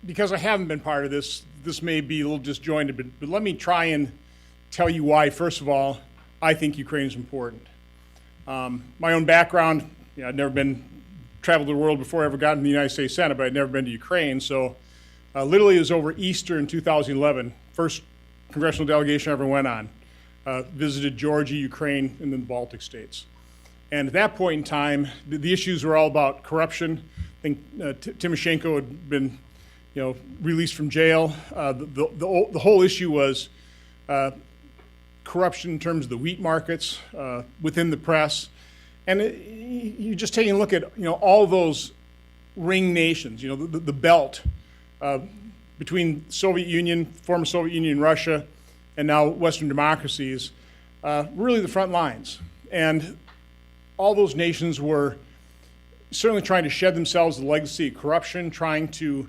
Because I haven't been part of this, this may be a little disjointed, but let me try and tell you why, first of all, I think Ukraine is important. My own background, I'd never traveled the world before I ever got in the United States Senate, but I'd never been to Ukraine. So literally it was over Easter in 2011, first congressional delegation I ever went on. Visited Georgia, Ukraine, and then the Baltic states. And at that point in time, the issues were all about corruption. I think Tymoshenko had been released from jail. The whole issue was corruption in terms of the wheat markets within the press. And you just taking a look at all those ring nations, the belt between Soviet Union, former Soviet Union, Russia, and now Western democracies, really the front lines. And all those nations were certainly trying to shed themselves the legacy of corruption, trying to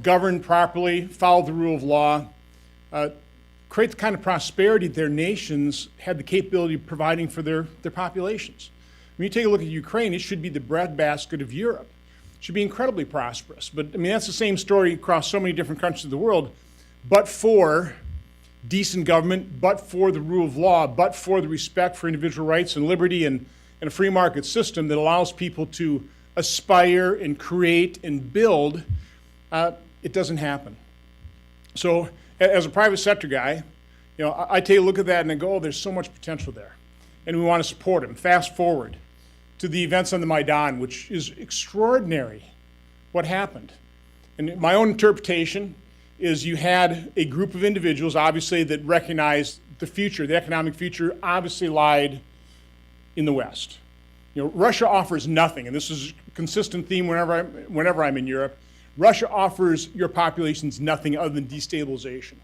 govern properly, follow the rule of law, create the kind of prosperity their nations had the capability of providing for their populations. When you take a look at Ukraine, it should be the breadbasket of Europe. It should be incredibly prosperous. But that's the same story across so many different countries of the world, but for decent government, but for the rule of law, but for the respect for individual rights and liberty and a free market system that allows people to aspire and create and build, it doesn't happen. So as a private sector guy, I take a look at that and I go, oh, there's so much potential there. And we want to support them. Fast forward to the events on the Maidan, which is extraordinary what happened. And my own interpretation is you had a group of individuals, obviously, that recognized the future, the economic future, obviously lied in the West. Russia offers nothing, and this is a consistent theme whenever I'm in Europe. Russia offers your populations nothing other than destabilization,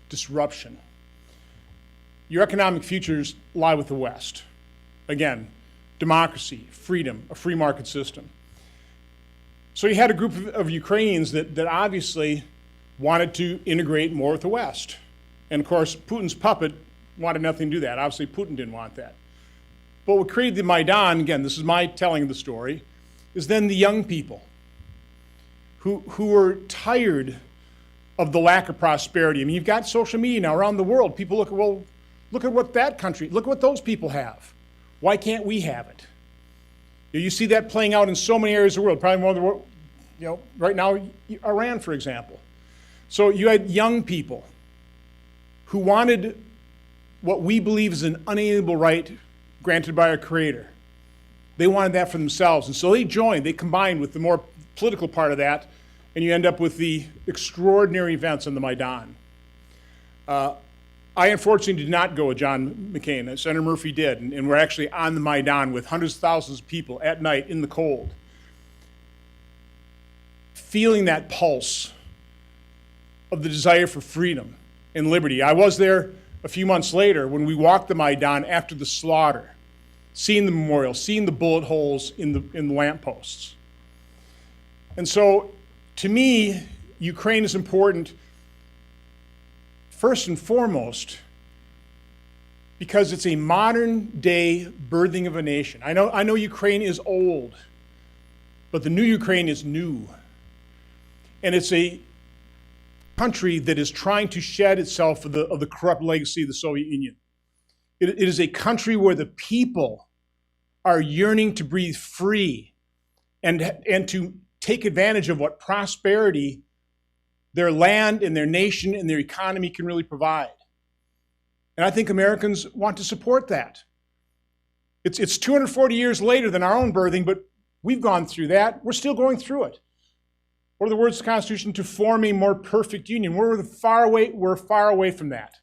disruption. Your economic futures lie with the West. Again, democracy, freedom, a free market system. So you had a group of Ukrainians that obviously wanted to integrate more with the West. And of course, Putin's puppet wanted nothing to do that. Obviously, Putin didn't want that. But what created the Maidan, again, this is my telling of the story, is then the young people who were tired of the lack of prosperity. You've got social media now around the world. People look at what that country, look at what those people have. Why can't we have it? You see that playing out in so many areas of the world, probably more than the world, right now, Iran, for example. So you had young people who wanted what we believe is an unalienable right granted by our Creator. They wanted that for themselves. And so they joined, they combined with the more political part of that, and you end up with the extraordinary events on the Maidan. I unfortunately did not go with John McCain. Senator Murphy did, and we're actually on the Maidan with hundreds of thousands of people at night in the cold, feeling that pulse of the desire for freedom and liberty. I was there a few months later when we walked the Maidan after the slaughter, seeing the memorial, seeing the bullet holes in the lampposts. And so, to me, Ukraine is important first and foremost because it's a modern day birthing of a nation. I know Ukraine is old, but the new Ukraine is new. And it's a country that is trying to shed itself of the corrupt legacy of the Soviet Union. It is a country where the people are yearning to breathe free and to take advantage of what prosperity their land and their nation and their economy can really provide. And I think Americans want to support that. It's 240 years later than our own birthing, but we've gone through that. We're still going through it. What are the words of the Constitution? To form a more perfect union. We're far away from that.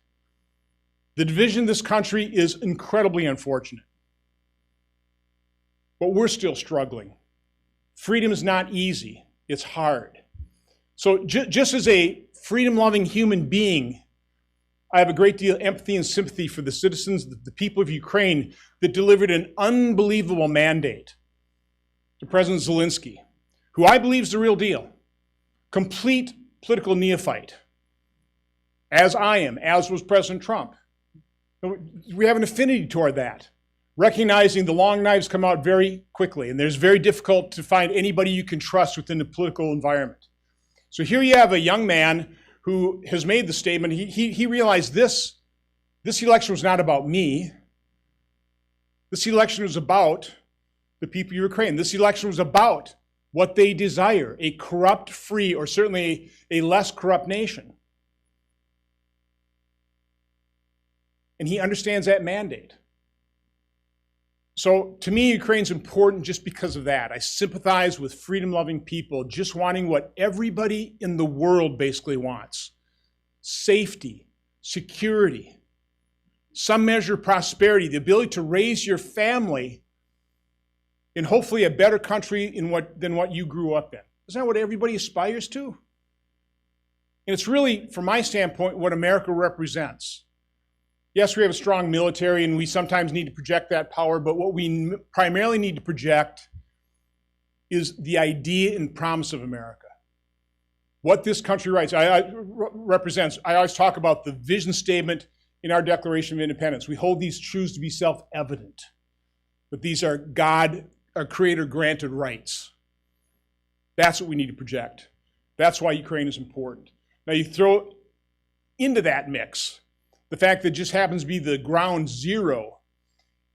The division of this country is incredibly unfortunate. But we're still struggling. Freedom is not easy. It's hard. So just as a freedom-loving human being, I have a great deal of empathy and sympathy for the citizens, the people of Ukraine that delivered an unbelievable mandate to President Zelensky, who I believe is the real deal. Complete political neophyte, as I am, as was President Trump. We have an affinity toward that. recognizing the long knives come out very quickly, and there's very difficult to find anybody you can trust within the political environment. So here you have a young man who has made the statement. He realized this election was not about me. This election was about the people of Ukraine. This election was about what they desire, a corrupt-free, or certainly a less corrupt nation. And he understands that mandate. So to me, Ukraine's important just because of that. I sympathize with freedom-loving people just wanting what everybody in the world basically wants: safety, security, some measure of prosperity, the ability to raise your family in hopefully a better country than what you grew up in. Isn't that what everybody aspires to? And it's really, from my standpoint, what America represents. Yes, we have a strong military, and we sometimes need to project that power, but what we primarily need to project is the idea and promise of America. What this country represents. I always talk about the vision statement in our Declaration of Independence. We hold these truths to be self-evident, but these are God, our Creator-granted rights. That's what we need to project. That's why Ukraine is important. Now you throw into that mix the fact that it just happens to be the ground zero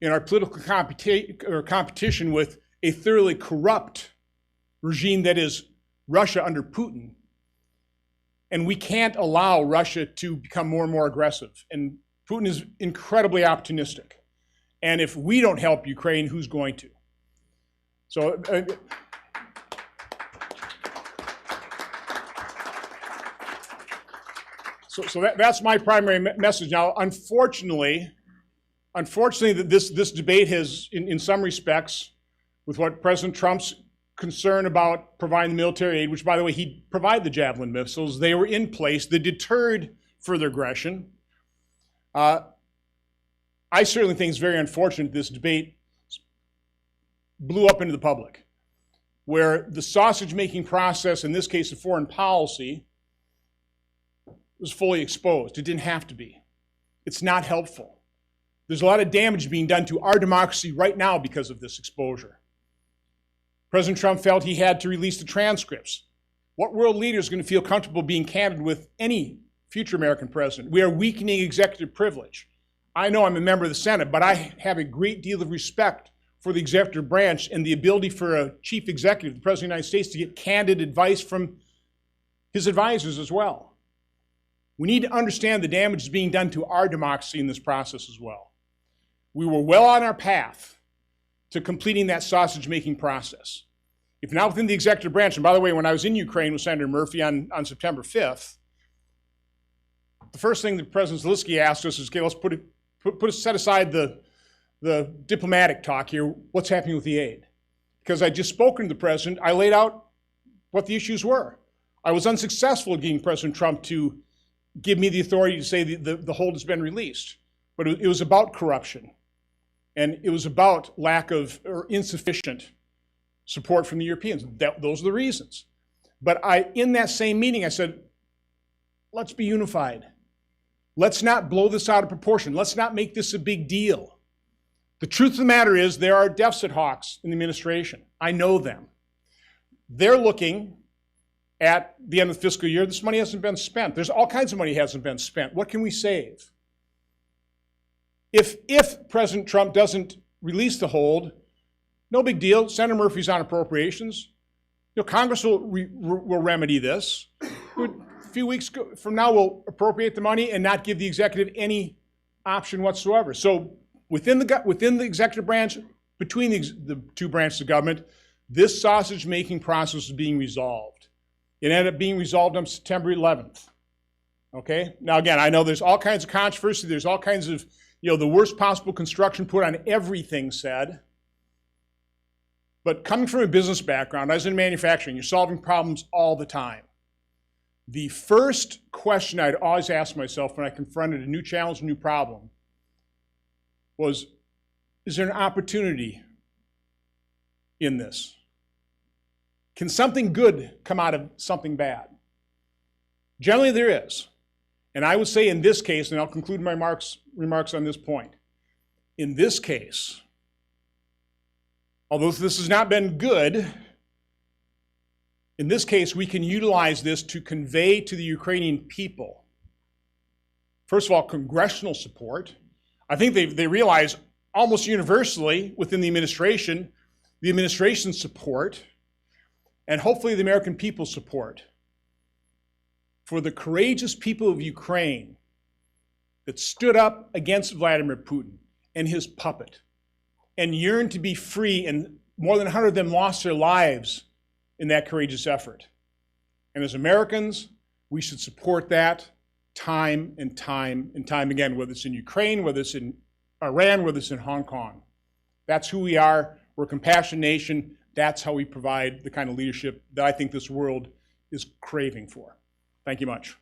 in our political competition with a thoroughly corrupt regime that is Russia under Putin. And we can't allow Russia to become more and more aggressive. And Putin is incredibly opportunistic. And if we don't help Ukraine, who's going to? So that's my primary message. Now, unfortunately, this debate has, in some respects, with what President Trump's concern about providing the military aid, which, by the way, he provided the Javelin missiles. They were in place. They deterred further aggression. I certainly think it's very unfortunate this debate blew up into the public, where the sausage-making process, in this case of foreign policy, was fully exposed. It didn't have to be. It's not helpful. There's a lot of damage being done to our democracy right now because of this exposure. President Trump felt he had to release the transcripts. What world leader is going to feel comfortable being candid with any future American president? We are weakening executive privilege. I know I'm a member of the Senate, but I have a great deal of respect for the executive branch and the ability for a chief executive, the President of the United States, to get candid advice from his advisors as well. We need to understand the damage that's being done to our democracy in this process as well. We were well on our path to completing that sausage-making process. If not within the executive branch, and by the way, when I was in Ukraine with Senator Murphy on September 5th, the first thing that President Zelensky asked us is, okay, let's set aside the diplomatic talk here. What's happening with the aid? Because I'd just spoken to the president, I laid out what the issues were. I was unsuccessful at getting President Trump to give me the authority to say the hold has been released. But it was about corruption. And it was about lack of or insufficient support from the Europeans. Those are the reasons. But in that same meeting, I said, let's be unified. Let's not blow this out of proportion. Let's not make this a big deal. The truth of the matter is there are deficit hawks in the administration. I know them. They're looking at the end of the fiscal year. This money hasn't been spent. There's all kinds of money hasn't been spent. What can we save? If President Trump doesn't release the hold, no big deal. Senator Murphy's on appropriations. Congress will remedy this. A few weeks from now, we'll appropriate the money and not give the executive any option whatsoever. So within the executive branch, between the two branches of government, this sausage-making process is being resolved. It ended up being resolved on September 11th. Okay? Now, again, I know there's all kinds of controversy. There's all kinds of, the worst possible construction put on everything said. But coming from a business background, I was in manufacturing. You're solving problems all the time. The first question I'd always ask myself when I confronted a new challenge, a new problem, was, is there an opportunity in this? Can something good come out of something bad? Generally, there is. And I would say in this case, and I'll conclude my remarks on this point, in this case, Although this has not been good, in this case, we can utilize this to convey to the Ukrainian people, first of all, congressional support. I think they realize almost universally within the administration's support, and hopefully the American people's support for the courageous people of Ukraine that stood up against Vladimir Putin and his puppet and yearned to be free, and more than 100 of them lost their lives in that courageous effort. And as Americans, we should support that time and time and time again, whether it's in Ukraine, whether it's in Iran, whether it's in Hong Kong. That's who we are. We're a compassionate nation. That's how we provide the kind of leadership that I think this world is craving for. Thank you much.